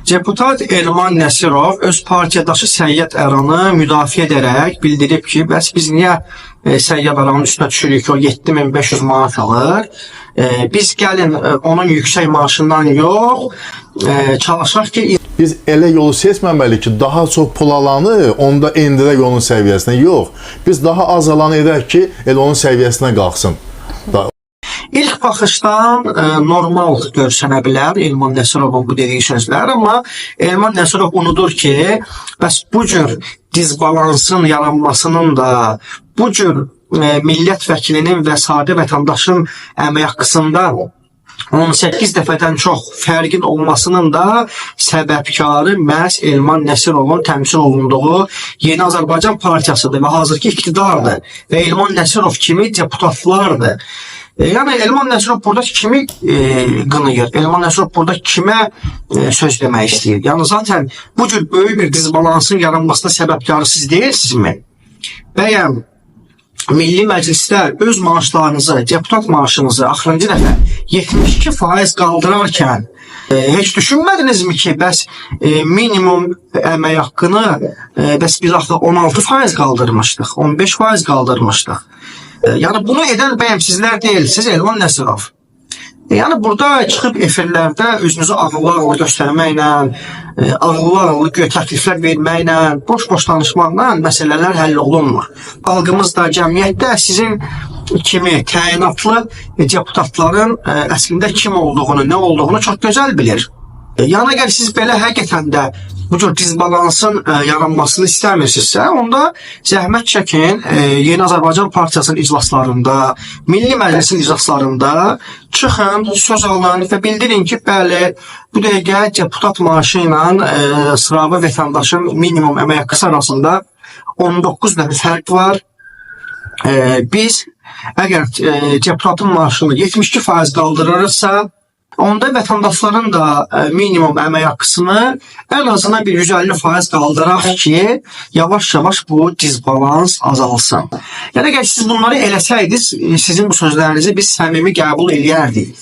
Deputat Elman Nəsirov öz partiyadaşı Səyyad Əranı müdafiə edərək bildirib ki, bəs biz niyə Səyyad Əranın üstünə düşürük ki, o 7500 maaş alır? Biz gəlin onun yüksək maaşından yox, çalışaq ki... Biz elə yolu seçməməliyik ki, daha çox pul alanı onda endirək onun səviyyəsinə. Yox, biz daha az alanı edək ki, elə onun səviyyəsinə qalxsın. İlk baxışdan normal görsənə bilər Elman Nəsirovun bu dediyi sözlər, amma Elman Nəsirov unudur ki, bəs bu cür dizbalansın yaranmasının da, bu cür millət vəkilinin və sadə vətəndaşın əmək haqqısında 18 dəfədən çox fərqin olmasının da səbəbkarı məhz Elman Nəsirovun təmsil olunduğu Yeni Azərbaycan Partiyasıdır və hazırki iqtidardır və Elman Nəsirov kimi deputatlardır. Yəni Elman Nəsirov burada kimi qınıyır? Elman Nəsirov burada kimə söz demək istəyir? Yəni zaten bu cür böyük bir dizbalansın yaranmasına səbəbkarı siz deyilsizmi? Bəyəm Milli Məclisdə öz maaşlarınızı, deputat maaşınızı axırıncı dəfə 72% qaldırarkən heç düşünmədinizmi ki, bəs minimum əmək haqqını bəs biz axı 16% qaldırmışdıq, 15% qaldırmışdıq. Yəni bunu edən bəyəm sizlər deyilsiniz, Elman Nəsirov. Yəni burada çıxıb efirlərdə özünüzü ağıllı göstərməklə, ağıllı təkliflər verməklə, boş-boş danışmaqla məsələlər həll olunmur. Xalqımız da, cəmiyyətdə sizin kimi təyinatlı deputatların əslində kim olduğunu, nə olduğunu çox gözəl bilir. Yəni əgər siz belə həqiqətən də bu cür dizbalansın yaranmasını istəmirsinizsə, onda zəhmət çəkin Yeni Azərbaycan Partiyasının iclaslarında, Milli Məclisin iclaslarında çıxın, söz alın və bildirin ki, bəli, bu dəqiqə deputat maaşı ilə sıravi vətəndaşın minimum əmək haqqısı arasında 19 dəfə fərq var. Biz əgər deputatın maaşını 72% qaldırırızsa, onda vətəndaşların da minimum əmək haqqısını ən azından bir 150% qaldıraq ki, yavaş-yavaş bu dizbalans azalsın. Yəni, əgər siz bunları eləsəydiniz, sizin bu sözlərinizi biz səmimi qəbul edərdik.